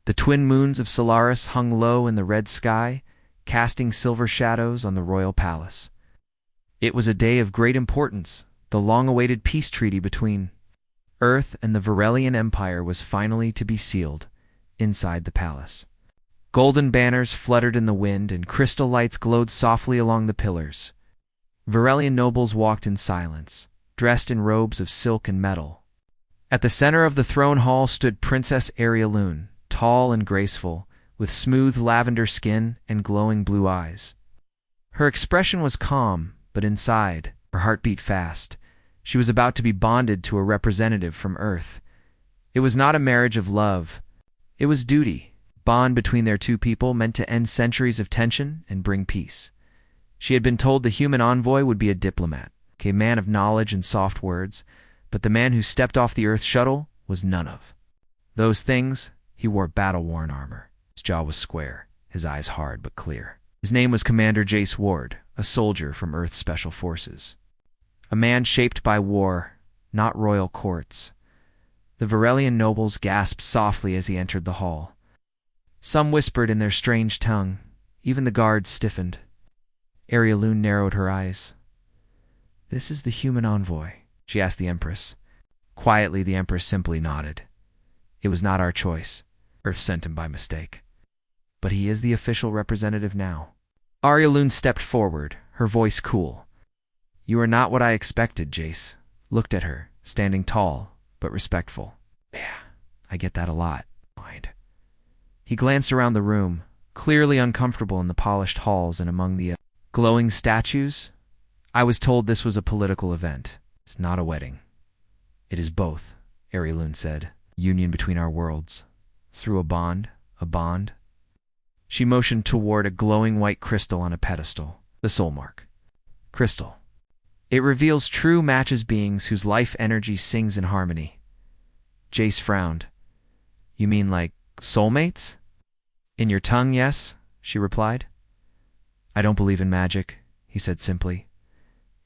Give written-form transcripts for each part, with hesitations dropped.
The twin moons of Solaris hung low in the red sky, casting silver shadows on the royal palace. It was a day of great importance. The long-awaited peace treaty between Earth and the Varelian Empire was finally to be sealed inside the palace. Golden banners fluttered in the wind, and crystal lights glowed softly along the pillars. Varelian nobles walked in silence, dressed in robes of silk and metal. At the center of the throne hall stood Princess Arialune, tall and graceful, with smooth lavender skin and glowing blue eyes. Her expression was calm, but inside, her heart beat fast. She was about to be bonded to a representative from Earth. It was not a marriage of love. It was duty. Bond between their two people meant to end centuries of tension and bring peace. She had been told the human envoy would be a diplomat, a man of knowledge and soft words, but the man who stepped off the Earth shuttle was none of those things. He wore battle-worn armor. His jaw was square, his eyes hard but clear. His name was Commander Jace Ward, a soldier from Earth's Special Forces. A man shaped by war, not royal courts. The Varelian nobles gasped softly as he entered the hall. Some whispered in their strange tongue. Even the guards stiffened. Arialune narrowed her eyes. "This is the human envoy," she asked the Empress. Quietly, the Empress simply nodded. "It was not our choice. Earth sent him by mistake. But he is the official representative now." Arialune stepped forward, her voice cool. "You are not what I expected," Jace looked at her, standing tall but respectful. "Yeah, I get that a lot." He glanced around the room, clearly uncomfortable in the polished halls and among the glowing statues. "I was told this was a political event. It's not a wedding." "It is both," Arialune said. "Union between our worlds. Through a bond. She motioned toward a glowing white crystal on a pedestal. "The soul mark. Crystal. It reveals true matches beings whose life energy sings in harmony." Jace frowned. "You mean like soulmates?" "In your tongue, yes," she replied. "I don't believe in magic," he said simply.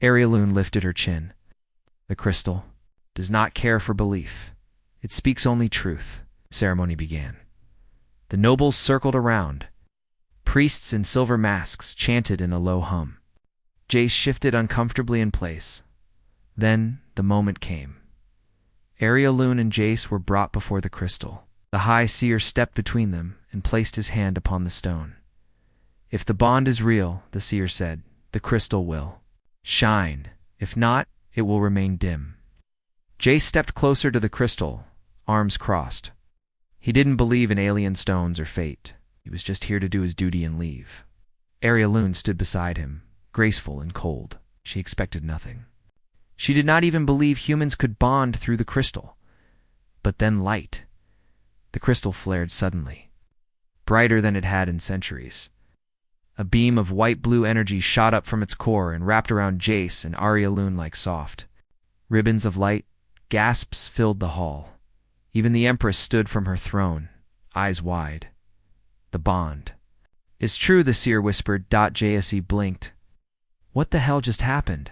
Arialune lifted her chin. "The crystal does not care for belief. It speaks only truth." The ceremony began. The nobles circled around. Priests in silver masks chanted in a low hum. Jace shifted uncomfortably in place. Then the moment came. Arialune and Jace were brought before the crystal. The High Seer stepped between them and placed his hand upon the stone. "If the bond is real," the Seer said, "the crystal will shine. If not, it will remain dim." Jace stepped closer to the crystal, arms crossed. He didn't believe in alien stones or fate. He was just here to do his duty and leave. Arialune stood beside him, graceful and cold. She expected nothing. She did not even believe humans could bond through the crystal. But then light. The crystal flared suddenly, brighter than it had in centuries. A beam of white-blue energy shot up from its core and wrapped around Jace and Arialune like soft ribbons of light. Gasps filled the hall. Even the Empress stood from her throne, eyes wide. "The bond. It's true," the Seer whispered. Jse blinked. "What the hell just happened?"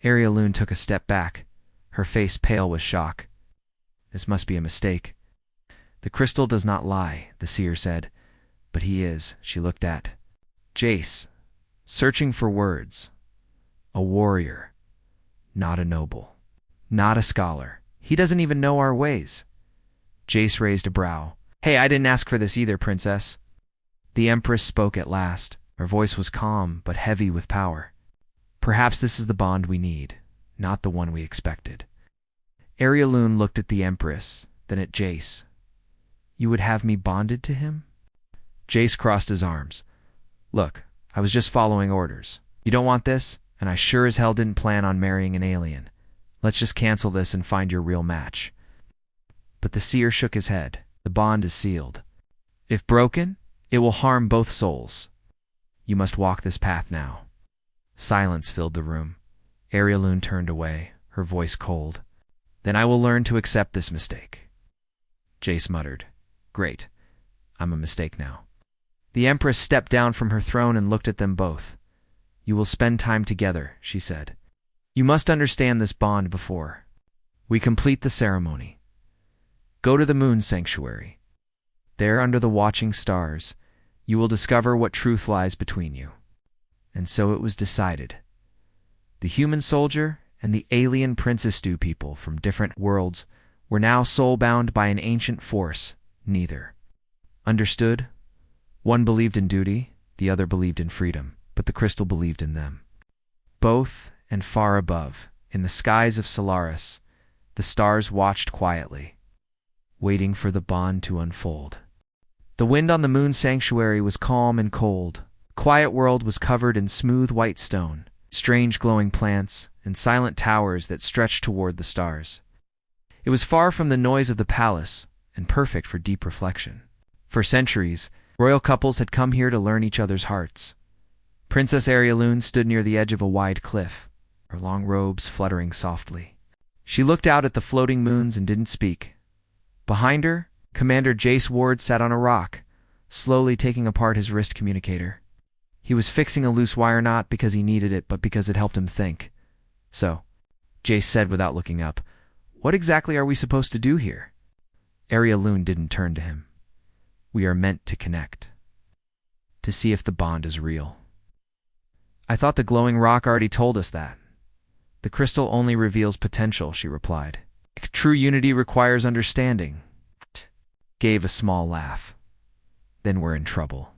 Arialune took a step back, her face pale with shock. "This must be a mistake." "The crystal does not lie," the Seer said. "But he is." She looked at Jace, searching for words. "A warrior, not a noble, not a scholar. He doesn't even know our ways." Jace raised a brow. "Hey, I didn't ask for this either, Princess." The Empress spoke at last. Her voice was calm but heavy with power. "Perhaps this is the bond we need, not the one we expected." Arialune looked at the Empress, then at Jace. "You would have me bonded to him?" Jace crossed his arms. "Look, I was just following orders. You don't want this, and I sure as hell didn't plan on marrying an alien. Let's just cancel this and find your real match." But the Seer shook his head. "The bond is sealed. If broken, it will harm both souls. You must walk this path now." Silence filled the room. Arialune turned away, her voice cold. "Then I will learn to accept this mistake." Jace muttered. "Great. I'm a mistake now." The Empress stepped down from her throne and looked at them both. "You will spend time together," she said. "You must understand this bond before we complete the ceremony. Go to the moon sanctuary. There under the watching stars, you will discover what truth lies between you. And so it was decided. The human soldier and the alien Princess Stew people from different worlds were now soul-bound by an ancient force, neither. Understood? One believed in duty, the other believed in freedom, but the crystal believed in them. Both, and far above, in the skies of Solaris, the stars watched quietly, waiting for the bond to unfold. The wind on the moon sanctuary was calm and cold. The quiet world was covered in smooth white stone, strange glowing plants, and silent towers that stretched toward the stars. It was far from the noise of the palace, and perfect for deep reflection. For centuries, royal couples had come here to learn each other's hearts. Princess Arialoon stood near the edge of a wide cliff, her long robes fluttering softly. She looked out at the floating moons and didn't speak. Behind her, Commander Jace Ward sat on a rock, slowly taking apart his wrist communicator. He was fixing a loose wire not because he needed it, but because it helped him think. So, Jace said without looking up, "What exactly are we supposed to do here?" Arialoon didn't turn to him. "We are meant to connect. To see if the bond is real." "I thought the glowing rock already told us that." "The crystal only reveals potential," she replied. "True unity requires understanding." Gave a small laugh. "Then we're in trouble."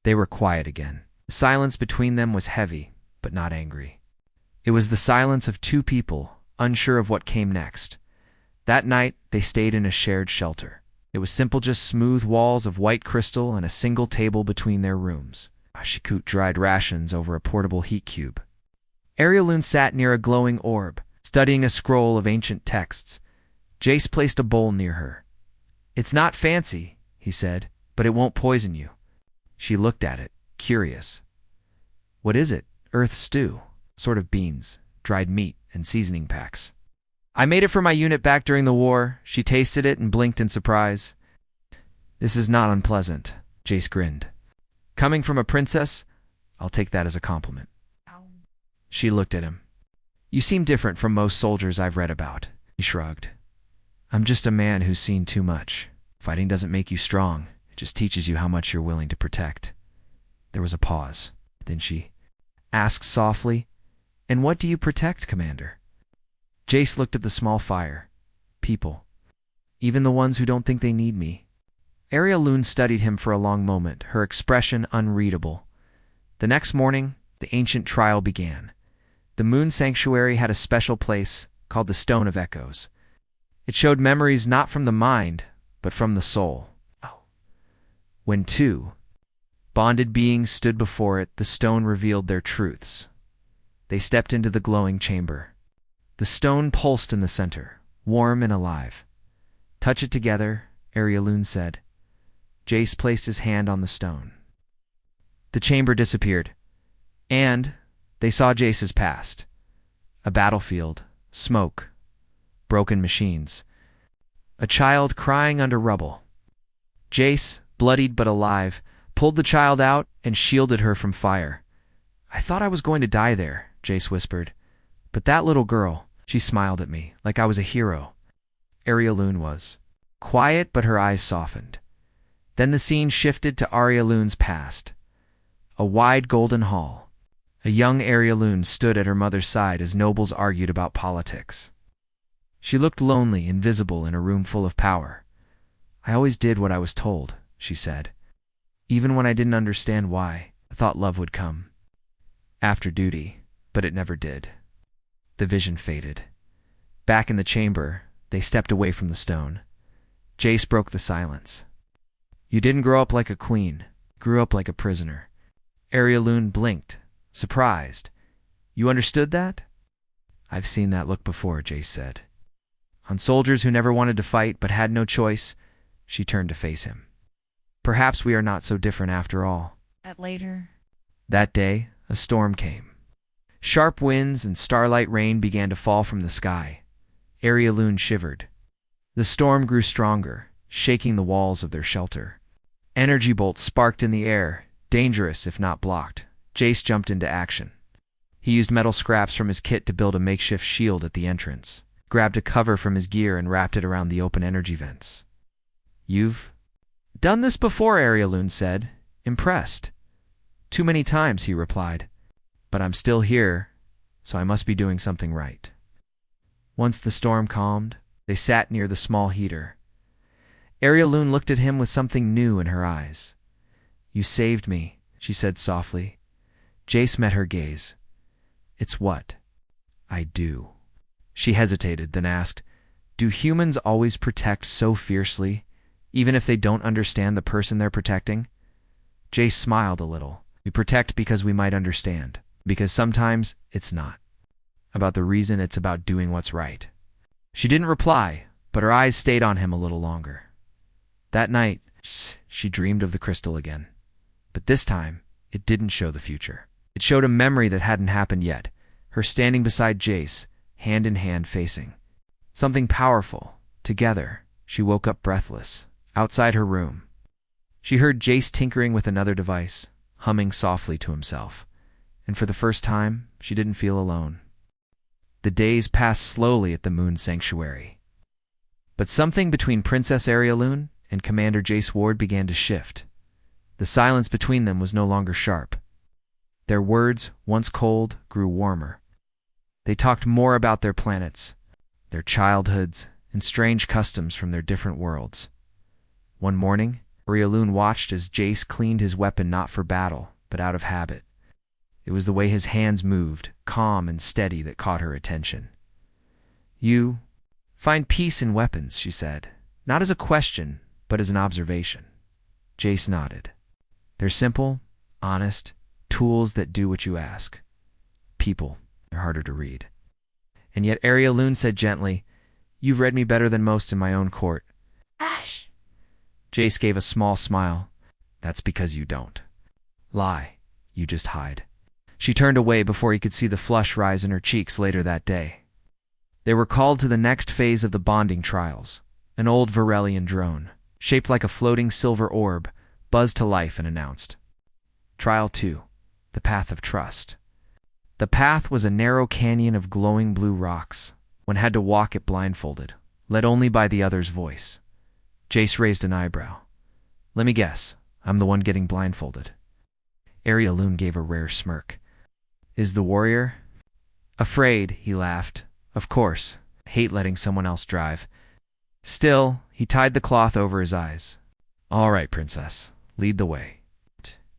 They were quiet again. The silence between them was heavy, but not angry. It was the silence of two people, unsure of what came next. That night, they stayed in a shared shelter. It was simple, just smooth walls of white crystal and a single table between their rooms. She cooked dried rations over a portable heat cube. Arialoon sat near a glowing orb, studying a scroll of ancient texts. Jace placed a bowl near her. "It's not fancy," he said, "but it won't poison you." She looked at it, curious. "What is it?" "Earth stew. Sort of beans, dried meat, and seasoning packs." "I made it for my unit back during the war." She tasted it and blinked in surprise. "This is not unpleasant," Jace grinned. "Coming from a princess, I'll take that as a compliment." She looked at him. "You seem different from most soldiers I've read about." He shrugged. "I'm just a man who's seen too much. Fighting doesn't make you strong. It just teaches you how much you're willing to protect." There was a pause. Then she asked softly, "And what do you protect, Commander?" Jace looked at the small fire. "People. Even the ones who don't think they need me." Arialoon studied him for a long moment, her expression unreadable. The next morning, the ancient trial began. The moon sanctuary had a special place called the Stone of Echoes. It showed memories not from the mind, but from the soul. When two bonded beings stood before it, the stone revealed their truths. They stepped into the glowing chamber. The stone pulsed in the center, warm and alive. "Touch it together," Arialoon said. Jace placed his hand on the stone. The chamber disappeared, and they saw Jace's past. A battlefield, smoke, broken machines. A child crying under rubble. Jace, bloodied but alive, pulled the child out and shielded her from fire. "I thought I was going to die there," Jace whispered. "But that little girl, she smiled at me, like I was a hero." Arialoon was. Quiet, but her eyes softened. Then the scene shifted to Arialoon's past. A wide golden hall. A young Arialoon stood at her mother's side as nobles argued about politics. She looked lonely, invisible in a room full of power. "I always did what I was told," she said. "Even when I didn't understand why, I thought love would come after duty, but it never did." The vision faded. Back in the chamber, they stepped away from the stone. Jace broke the silence. "You didn't grow up like a queen. You grew up like a prisoner." Arialoon blinked, surprised. "You understood that?" "I've seen that look before," Jace said. "On soldiers who never wanted to fight but had no choice." She turned to face him. "Perhaps we are not so different after all." That day, a storm came. Sharp winds and starlight rain began to fall from the sky. Arialoon shivered. The storm grew stronger, shaking the walls of their shelter. Energy bolts sparked in the air, dangerous if not blocked. Jace jumped into action. He used metal scraps from his kit to build a makeshift shield at the entrance, grabbed a cover from his gear and wrapped it around the open energy vents. "You've Done this before, Arialoon said, impressed. Too many times, he replied. But I'm still here, so I must be doing something right. Once the storm calmed, they sat near the small heater. Arialoon looked at him with something new in her eyes. You saved me, she said softly. Jace met her gaze. It's what I do. She hesitated, then asked, do humans always protect so fiercely, even if they don't understand the person they're protecting? Jace smiled a little. We protect because we might understand, because sometimes it's not about the reason, it's about doing what's right. She didn't reply, but her eyes stayed on him a little longer. That night, she dreamed of the crystal again. But this time, it didn't show the future. It showed a memory that hadn't happened yet, her standing beside Jace, hand in hand facing something powerful. Together, she woke up breathless, outside her room. She heard Jace tinkering with another device, humming softly to himself. And for the first time, she didn't feel alone. The days passed slowly at the Moon Sanctuary. But something between Princess Arialoon and Commander Jace Ward began to shift. The silence between them was no longer sharp. Their words, once cold, grew warmer. They talked more about their planets, their childhoods, and strange customs from their different worlds. One morning, Arialoon watched as Jace cleaned his weapon not for battle, but out of habit. It was the way his hands moved, calm and steady, that caught her attention. You find peace in weapons, she said, not as a question, but as an observation. Jace nodded. They're simple, honest, tools that do what you ask. People are harder to read. And yet Arialoon said gently, you've read me better than most in my own court. Ash! Jace gave a small smile. That's because you don't lie, you just hide. She turned away before he could see the flush rise in her cheeks later that day. They were called to the next phase of the bonding trials. An old Varelian drone, shaped like a floating silver orb, buzzed to life and announced, Trial 2, the Path of Trust. The path was a narrow canyon of glowing blue rocks. One had to walk it blindfolded, led only by the other's voice. Jace raised an eyebrow. Let me guess, I'm the one getting blindfolded. Arialoon gave a rare smirk. Is the warrior? Afraid, he laughed. Of course, hate letting someone else drive. Still, he tied the cloth over his eyes. All right, princess, lead the way.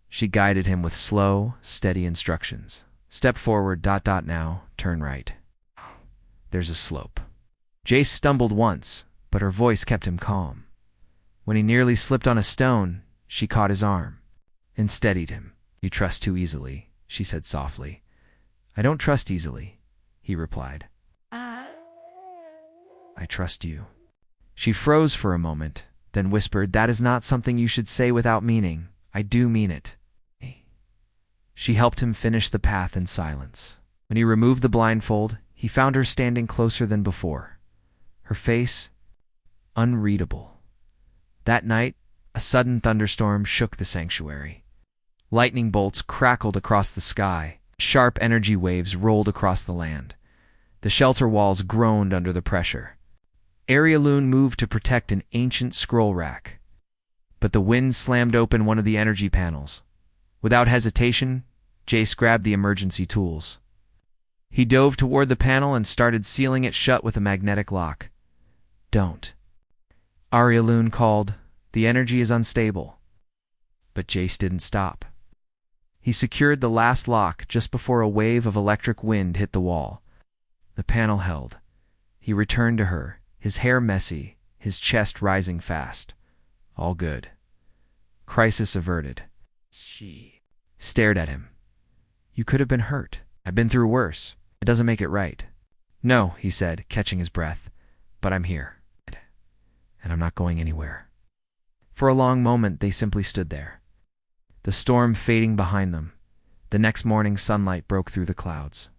She guided him with slow, steady instructions. Step forward, now, turn right. There's a slope. Jace stumbled once, but her voice kept him calm. When he nearly slipped on a stone, she caught his arm and steadied him. You trust too easily, she said softly. I don't trust easily, he replied. I trust you. She froze for a moment, then whispered, that is not something you should say without meaning. I do mean it. She helped him finish the path in silence. When he removed the blindfold, he found her standing closer than before. Her face, unreadable. That night, a sudden thunderstorm shook the sanctuary. Lightning bolts crackled across the sky. Sharp energy waves rolled across the land. The shelter walls groaned under the pressure. Arialoon moved to protect an ancient scroll rack. But the wind slammed open one of the energy panels. Without hesitation, Jace grabbed the emergency tools. He dove toward the panel and started sealing it shut with a magnetic lock. Don't. Arialoon called. The energy is unstable. But Jace didn't stop. He secured the last lock just before a wave of electric wind hit the wall. The panel held. He returned to her, his hair messy, his chest rising fast. All good. Crisis averted. She stared at him. You could have been hurt. I've been through worse. It doesn't make it right. No, he said, catching his breath. But I'm here. And I'm not going anywhere. For a long moment, they simply stood there. The storm fading behind them. The next morning, sunlight broke through the clouds.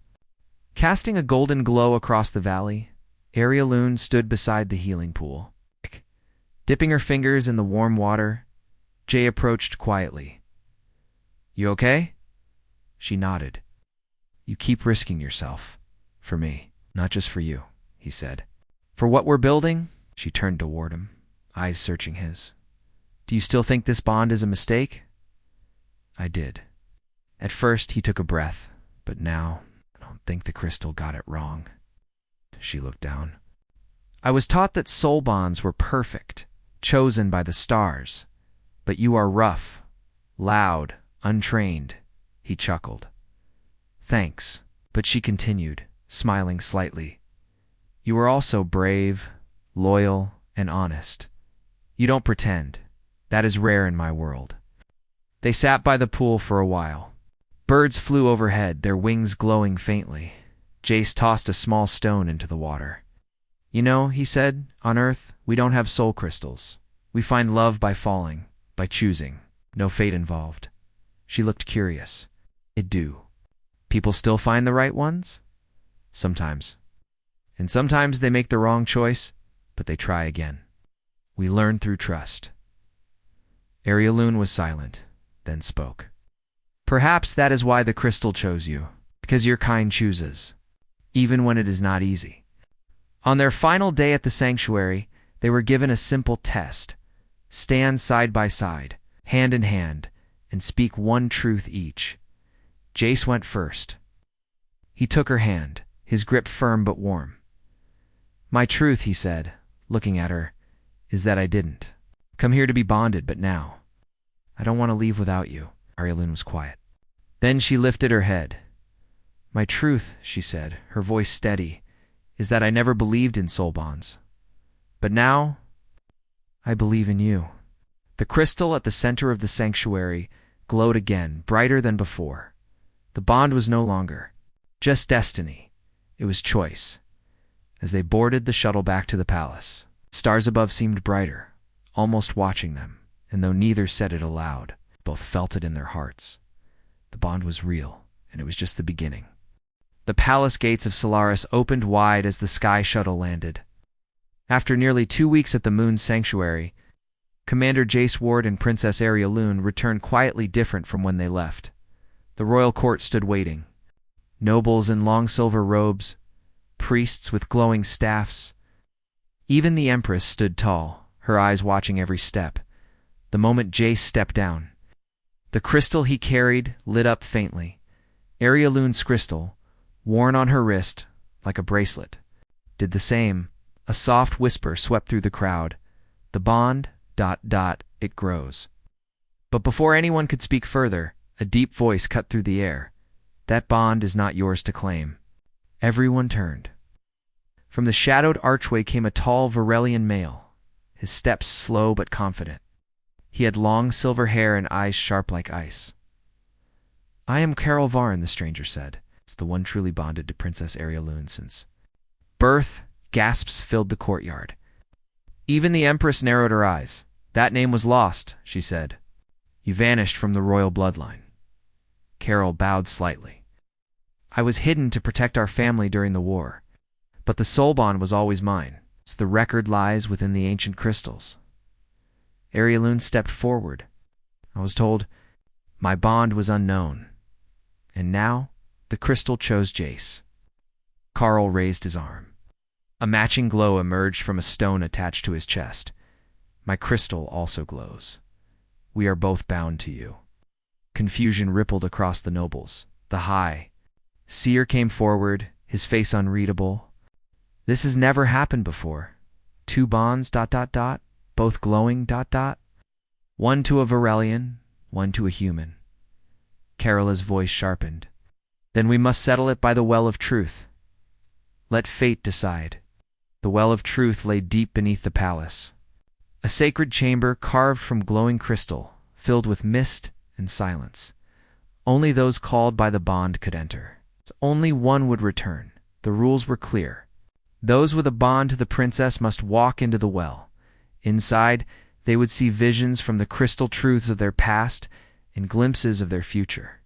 Casting a golden glow across the valley, Arialoon stood beside the healing pool. Dipping her fingers in the warm water, Jay approached quietly. You okay? She nodded. You keep risking yourself. For me, not just for you, he said. For what we're building? She turned toward him, eyes searching his. Do you still think this bond is a mistake? I did. At first, he took a breath, but now I don't think the crystal got it wrong. She looked down. I was taught that soul bonds were perfect, chosen by the stars. But you are rough, loud, untrained, he chuckled. Thanks, but she continued, smiling slightly. You are also brave, loyal, and honest. You don't pretend. That is rare in my world. They sat by the pool for a while. Birds flew overhead, their wings glowing faintly. Jace tossed a small stone into the water. You know, he said, on Earth, we don't have soul crystals. We find love by falling, by choosing. No fate involved. She looked curious. It do. People still find the right ones? Sometimes. And sometimes they make the wrong choice, but they try again. We learn through trust. Arialoon was silent, then spoke. Perhaps that is why the crystal chose you, because your kind chooses, even when it is not easy. On their final day at the sanctuary, they were given a simple test. Stand side by side, hand in hand, and speak one truth each. Jace went first. He took her hand, his grip firm but warm. My truth, he said, looking at her, is that I didn't come here to be bonded, but now I don't want to leave without you. Arialoon was quiet. Then she lifted her head. My truth, she said, her voice steady, is that I never believed in soul bonds. But now, I believe in you. The crystal at the center of the sanctuary glowed again, brighter than before. The bond was no longer just destiny. It was choice. As they boarded the shuttle back to the palace, stars above seemed brighter, almost watching them, and though neither said it aloud, both felt it in their hearts. The bond was real, and it was just the beginning. The palace gates of Solaris opened wide as the sky shuttle landed. After nearly 2 weeks at the moon's sanctuary, Commander Jace Ward and Princess Arialoon returned quietly different from when they left. The royal court stood waiting. Nobles in long silver robes, priests with glowing staffs. Even the Empress stood tall, her eyes watching every step. The moment Jace stepped down, the crystal he carried lit up faintly. Arialoon's crystal, worn on her wrist like a bracelet, did the same. A soft whisper swept through the crowd. The bond, ... it grows. But before anyone could speak further, a deep voice cut through the air. That bond is not yours to claim. Everyone turned. From the shadowed archway came a tall Varelian male, his steps slow but confident. He had long silver hair and eyes sharp like ice. I am Carol Varn, the stranger said. It's the one truly bonded to Princess Arialoon since birth. Gasps filled the courtyard. Even the Empress narrowed her eyes. That name was lost, she said. You vanished from the royal bloodline. Carol bowed slightly. I was hidden to protect our family during the war, but the soul bond was always mine. The record lies within the ancient crystals. Arialoon stepped forward. I was told my bond was unknown, and now the crystal chose Jace. Carl raised his arm. A matching glow emerged from a stone attached to his chest. My crystal also glows. We are both bound to you. Confusion rippled across the nobles. The High Seer came forward, his face unreadable. This has never happened before. 2 bonds, ... both glowing, ... one to a Varelian, one to a human. Carola's voice sharpened. Then we must settle it by the well of truth. Let fate decide. The well of truth lay deep beneath the palace. A sacred chamber carved from glowing crystal, filled with mist and silence. Only those called by the bond could enter. Only one would return. The rules were clear. Those with a bond to the princess must walk into the well. Inside, they would see visions from the crystal truths of their past and glimpses of their future.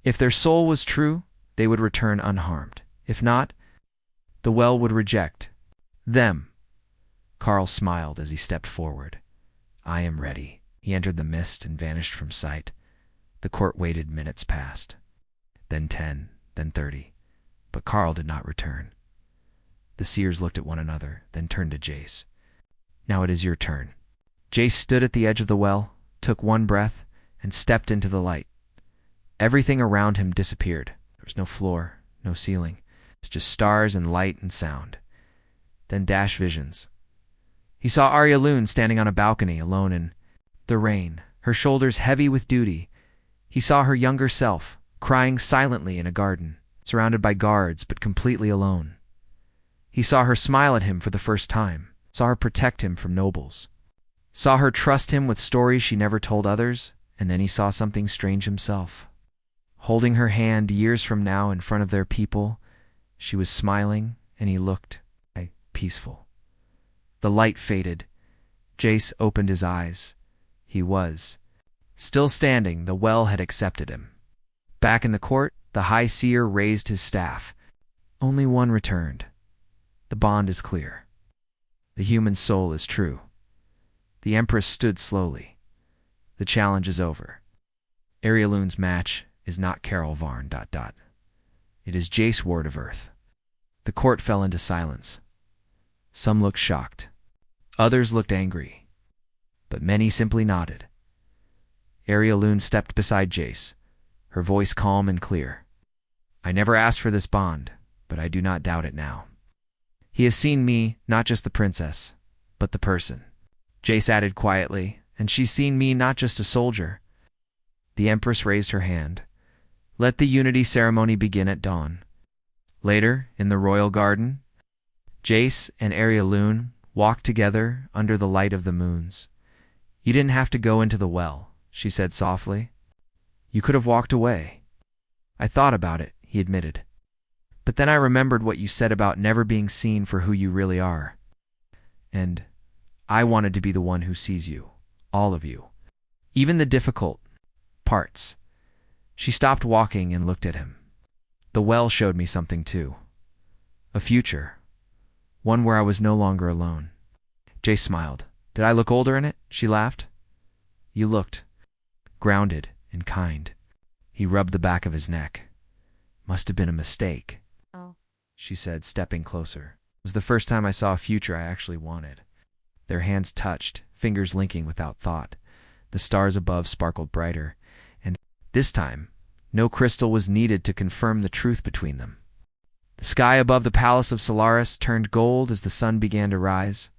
If their soul was true, they would return unharmed. If not, the well would reject them. Carl smiled as he stepped forward. I am ready. He entered the mist and vanished from sight. The court waited. Minutes passed. Then 10, then 30. But Carl did not return. The seers looked at one another, then turned to Jace. Now it is your turn. Jace stood at the edge of the well, took one breath, and stepped into the light. Everything around him disappeared. There was no floor, no ceiling. It was just stars and light and sound. Then dash visions. He saw Arya Loon standing on a balcony, alone in the rain, her shoulders heavy with duty. He saw her younger self, crying silently in a garden, surrounded by guards but completely alone. He saw her smile at him for the first time, saw her protect him from nobles, saw her trust him with stories she never told others, and then he saw something strange himself. Holding her hand years from now in front of their people, she was smiling, and he looked peaceful. The light faded. Jace opened his eyes. He was still standing. The well had accepted him. Back in the court, the High Seer raised his staff. Only one returned. The bond is clear. The human soul is true. The Empress stood slowly. The challenge is over. Arya Loon's match is not Carol Varn... It is Jace Ward of Earth. The court fell into silence. Some looked shocked. Others looked angry. But many simply nodded. Arya Loon stepped beside Jace, her voice calm and clear. I never asked for this bond, but I do not doubt it now. He has seen me, not just the princess, but the person. Jace added quietly, and she's seen me, not just a soldier. The Empress raised her hand. Let the unity ceremony begin at dawn. Later, in the royal garden, Jace and Arya Loon walked together under the light of the moons. You didn't have to go into the well, she said softly. You could have walked away. I thought about it, he admitted. But then I remembered what you said about never being seen for who you really are. And I wanted to be the one who sees you, all of you, even the difficult parts. She stopped walking and looked at him. The well showed me something too. A future. One where I was no longer alone. Jace smiled. Did I look older in it? She laughed. You looked grounded and kind. He rubbed the back of his neck. Must have been a mistake, she said, stepping closer. It was the first time I saw a future I actually wanted. Their hands touched, fingers linking without thought. The stars above sparkled brighter, and this time, no crystal was needed to confirm the truth between them. The sky above the palace of Solaris turned gold as the sun began to rise.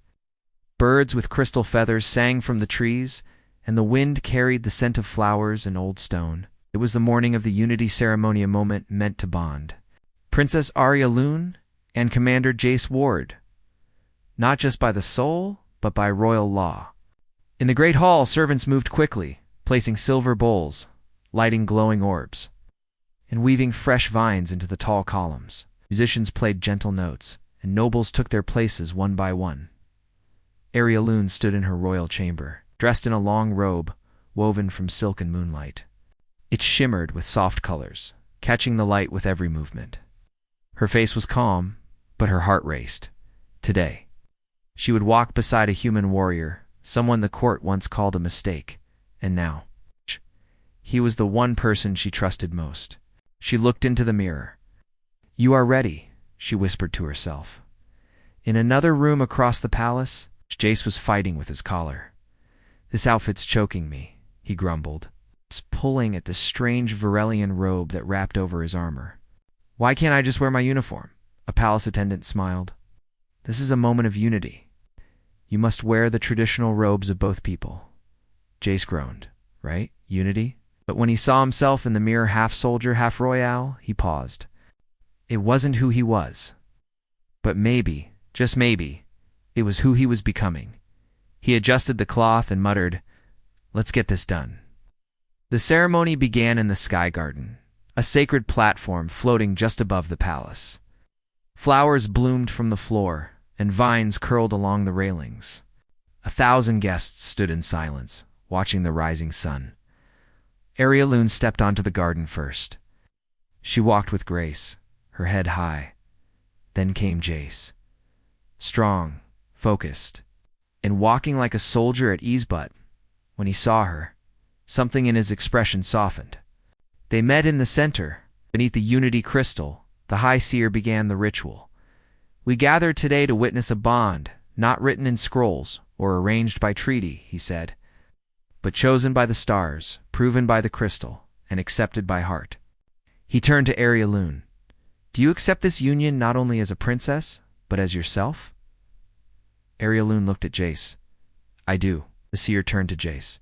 Birds with crystal feathers sang from the trees, and the wind carried the scent of flowers and old stone. It was the morning of the unity ceremony, a moment meant to bond Princess Arya Loon and Commander Jace Ward, not just by the soul, but by royal law. In the great hall, servants moved quickly, placing silver bowls, lighting glowing orbs, and weaving fresh vines into the tall columns. Musicians played gentle notes, and nobles took their places one by one. Arya Loon stood in her royal chamber, dressed in a long robe woven from silk and moonlight. It shimmered with soft colors, catching the light with every movement. Her face was calm, but her heart raced. Today, she would walk beside a human warrior, someone the court once called a mistake, and now, he was the one person she trusted most. She looked into the mirror. You are ready, she whispered to herself. In another room across the palace, Jace was fighting with his collar. This outfit's choking me, he grumbled, pulling at the strange Varelian robe that wrapped over his armor. Why can't I just wear my uniform? A palace attendant smiled. This is a moment of unity. You must wear the traditional robes of both people. Jace groaned. Right? Unity? But when he saw himself in the mirror, half soldier, half royale, he paused. It wasn't who he was. But maybe, just maybe, it was who he was becoming. He adjusted the cloth and muttered, Let's get this done. The ceremony began in the Sky Garden, a sacred platform floating just above the palace. Flowers bloomed from the floor, and vines curled along the railings. 1,000 guests stood in silence, watching the rising sun. Arya Loon stepped onto the garden first. She walked with grace, her head high. Then came Jace. Strong, focused, and walking like a soldier at ease, but when he saw her, something in his expression softened. They met in the center, beneath the unity crystal. The High Seer began the ritual. We gathered today to witness a bond, not written in scrolls or arranged by treaty, he said, but chosen by the stars, proven by the crystal, and accepted by heart. He turned to Arialoon. Do you accept this union not only as a princess, but as yourself? Arialoon looked at Jace. I do. The seer turned to Jace.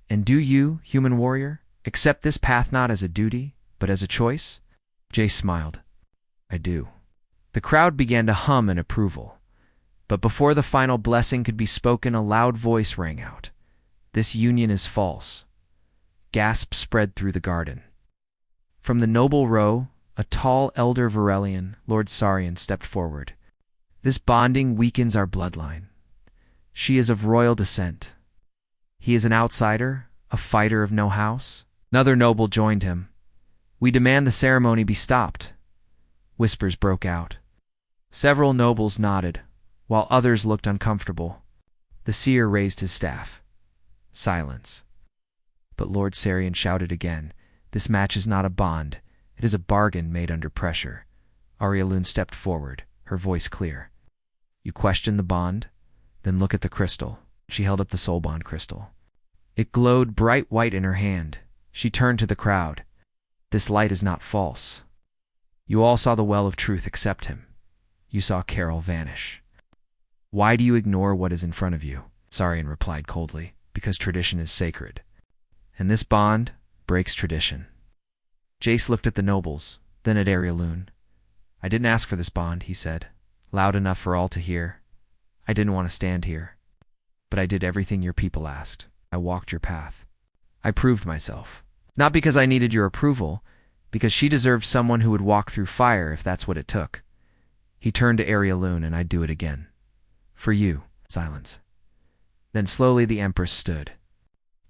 And do you, human warrior, accept this path not as a duty, but as a choice? Jace smiled. I do. The crowd began to hum in approval. But before the final blessing could be spoken, a loud voice rang out. This union is false. Gasps spread through the garden. From the noble row, a tall elder Varelian, Lord Sarian, stepped forward. This bonding weakens our bloodline. She is of royal descent. He is an outsider, a fighter of no house. Another noble joined him. We demand the ceremony be stopped. Whispers broke out. Several nobles nodded, while others looked uncomfortable. The seer raised his staff. Silence. But Lord Sarian shouted again, This match is not a bond. It is a bargain made under pressure. Arialoon stepped forward, her voice clear. You question the bond? Then look at the crystal. She held up the soul bond crystal. It glowed bright white in her hand. She turned to the crowd. This light is not false. You all saw the well of truth accept him. You saw Carol vanish. Why do you ignore what is in front of you? Sarian replied coldly, because tradition is sacred. And this bond breaks tradition. Jace looked at the nobles, then at Arialoon. I didn't ask for this bond, he said, loud enough for all to hear. I didn't want to stand here. But I did everything your people asked. I walked your path. I proved myself. Not because I needed your approval, because she deserved someone who would walk through fire if that's what it took. He turned to Arialoon, and I'd do it again. For you. Silence. Then slowly the Empress stood.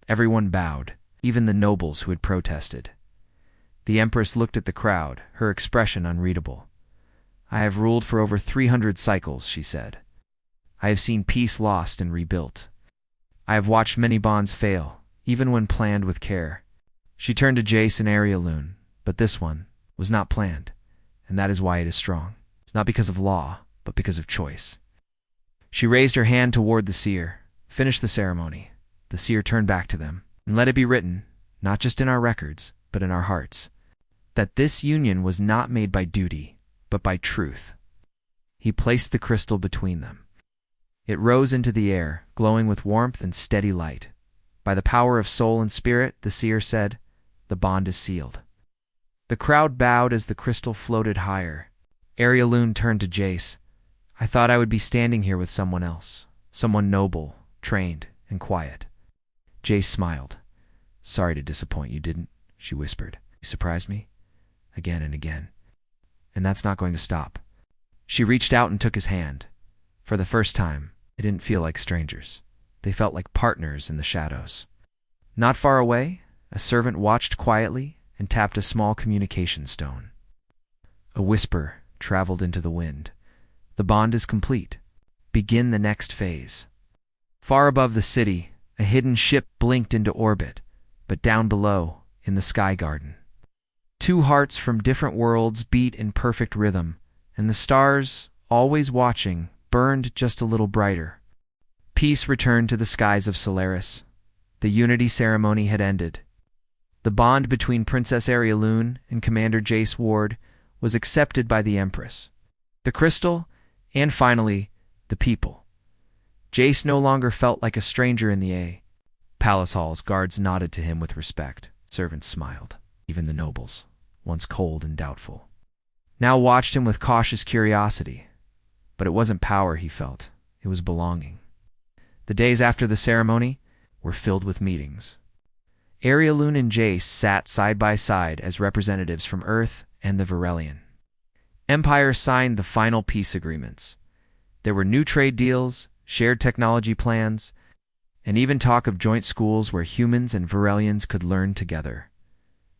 Everyone bowed, even the nobles who had protested. The Empress looked at the crowd, her expression unreadable. I have ruled for over 300 cycles, she said. I have seen peace lost and rebuilt. I have watched many bonds fail, even when planned with care. She turned to Jace and Arialoon, but this one was not planned, and that is why it is strong. It's not because of law, but because of choice. She raised her hand toward the seer. Finish the ceremony. The seer turned back to them. And let it be written, not just in our records, but in our hearts, that this union was not made by duty, but by truth. He placed the crystal between them. It rose into the air, glowing with warmth and steady light. By the power of soul and spirit, the seer said, the bond is sealed. The crowd bowed as the crystal floated higher. Arialoon turned to Jace. I thought I would be standing here with someone else, someone noble, trained, and quiet. Jace smiled. Sorry to disappoint you, didn't, she whispered. You surprised me? Again and again. And that's not going to stop. She reached out and took his hand. For the first time, they didn't feel like strangers. They felt like partners in the shadows. Not far away, a servant watched quietly and tapped a small communication stone. A whisper traveled into the wind. The bond is complete. Begin the next phase. Far above the city, a hidden ship blinked into orbit, but down below, in the sky garden. Two hearts from different worlds beat in perfect rhythm, and the stars, always watching, burned just a little brighter. Peace returned to the skies of Solaris. The unity ceremony had ended. The bond between Princess Arialoon and Commander Jace Ward was accepted by the Empress, the crystal, and finally, the people. Jace no longer felt like a stranger in the palace halls. Guards nodded to him with respect. Servants smiled. Even the nobles, once cold and doubtful, now watched him with cautious curiosity. But it wasn't power he felt. It was belonging. The days after the ceremony were filled with meetings. Arialoon and Jace sat side by side as representatives from Earth and the Varelian. Empire signed the final peace agreements. There were new trade deals, shared technology plans, and even talk of joint schools where humans and Varelians could learn together.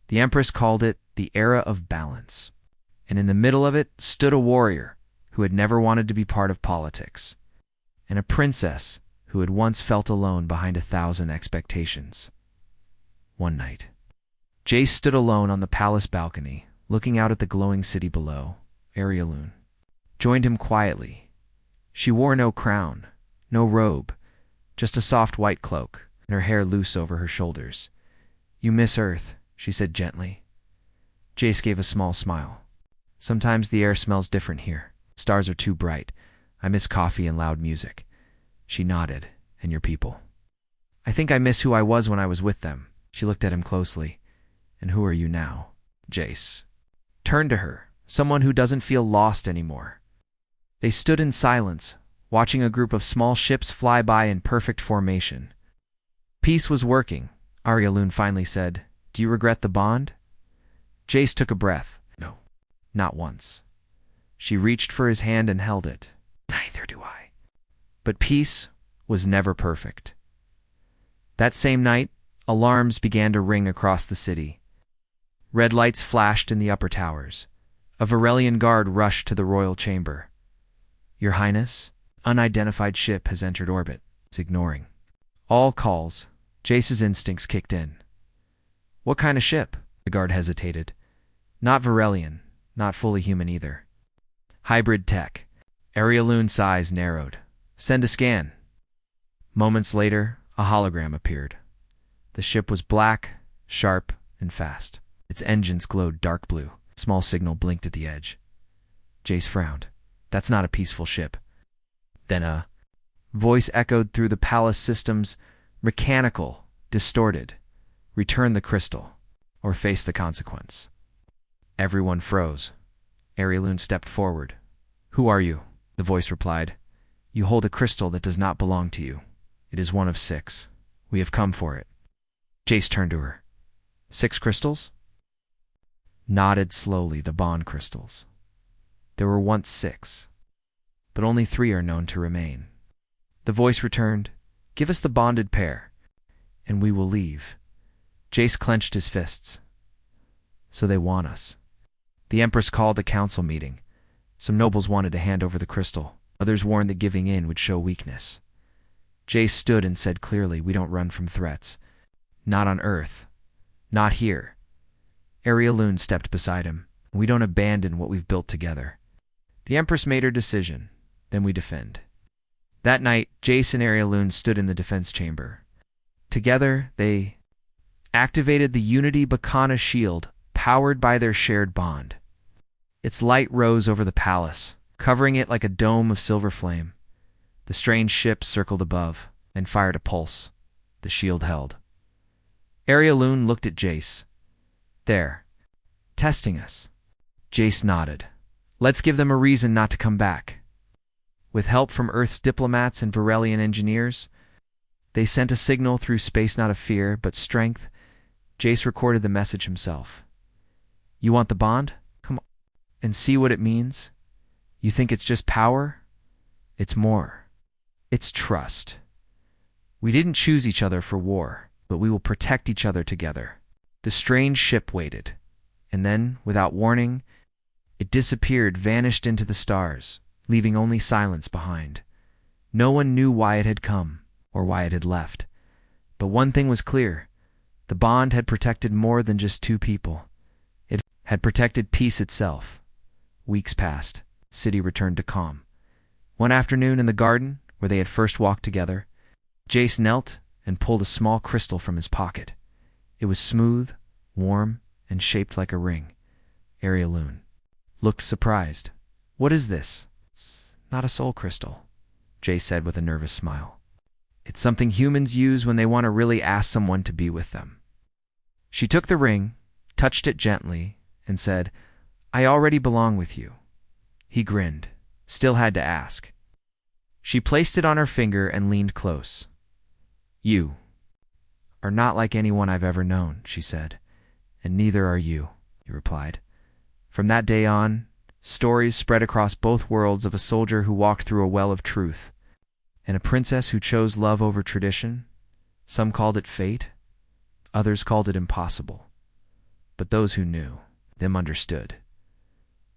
The Empress called it the era of balance, and in the middle of it stood a warrior who had never wanted to be part of politics, and a princess who had once felt alone behind 1,000 expectations. One night, Jace stood alone on the palace balcony, looking out at the glowing city below. Arialoon joined him quietly. She wore no crown, no robe, just a soft white cloak, and her hair loose over her shoulders. "You miss Earth," she said gently. Jace gave a small smile. "Sometimes the air smells different here. Stars are too bright. I miss coffee and loud music." She nodded. "And your people?" "I think I miss who I was when I was with them." She looked at him closely. "And who are you now?" Jace turned to her, someone who doesn't feel lost anymore. They stood in silence, watching a group of small ships fly by in perfect formation. "Peace was working," Arialoon finally said. "Do you regret the bond?" Jace took a breath. "No, not once." She reached for his hand and held it. "Neither do I." But peace was never perfect. That same night, alarms began to ring across the city. Red lights flashed in the upper towers. A Varelian guard rushed to the royal chamber. "Your Highness, unidentified ship has entered orbit." It's ignoring all calls. Jace's instincts kicked in. "What kind of ship?" The guard hesitated. "Not Varelian, not fully human either." "Hybrid tech." Arialoon's eyes narrowed. "Send a scan." Moments later, a hologram appeared. The ship was black, sharp, and fast. Its engines glowed dark blue. A small signal blinked at the edge. Jace frowned. "That's not a peaceful ship." Then a voice echoed through the palace systems, mechanical, distorted. "Return the crystal, or face the consequence." Everyone froze. Arialoon stepped forward. "Who are you?" The voice replied. "You hold a crystal that does not belong to you. It is one of 6. We have come for it." Jace turned to her. "6 crystals?" Nodded slowly. "The bond crystals. There were once 6, but only 3 are known to remain." The voice returned. "Give us the bonded pair, and we will leave." Jace clenched his fists. "So they want us." The Empress called a council meeting. Some nobles wanted to hand over the crystal. Others warned that giving in would show weakness. Jace stood and said clearly, "We don't run from threats. Not on Earth. Not here." Arialoon stepped beside him. "We don't abandon what we've built together." The Empress made her decision. "Then we defend." That night, Jace and Arialoon stood in the defense chamber. Together, they activated the Unity Bacana shield, powered by their shared bond. Its light rose over the palace, covering it like a dome of silver flame. The strange ship circled above and fired a pulse. The shield held. Arialoon looked at Jace. "They're testing us." Jace nodded. "Let's give them a reason not to come back." With help from Earth's diplomats and Varelian engineers, they sent a signal through space, not of fear, but strength. Jace recorded the message himself. "You want the bond? Come on and see what it means. You think it's just power? It's more. It's trust. We didn't choose each other for war, but we will protect each other together." The strange ship waited, and then, without warning, it disappeared, vanished into the stars, leaving only silence behind. No one knew why it had come, or why it had left. But one thing was clear. The bond had protected more than just 2 people. It had protected peace itself. Weeks passed. The city returned to calm. One afternoon in the garden, where they had first walked together, Jace knelt and pulled a small crystal from his pocket. It was smooth, warm, and shaped like a ring. Arialoon looked surprised. "What is this?" "It's not a soul crystal," Jace said with a nervous smile. "It's something humans use when they want to really ask someone to be with them." She took the ring, touched it gently, and said, "I already belong with you." He grinned, still had to ask. She placed it on her finger and leaned close. "You are not like anyone I've ever known," she said. "And neither are you," he replied. From that day on, stories spread across both worlds of a soldier who walked through a well of truth, and a princess who chose love over tradition. Some called it fate, others called it impossible. But those who knew, them understood.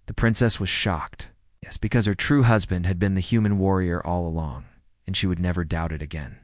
The princess was shocked, yes, because her true husband had been the human warrior all along, and she would never doubt it again.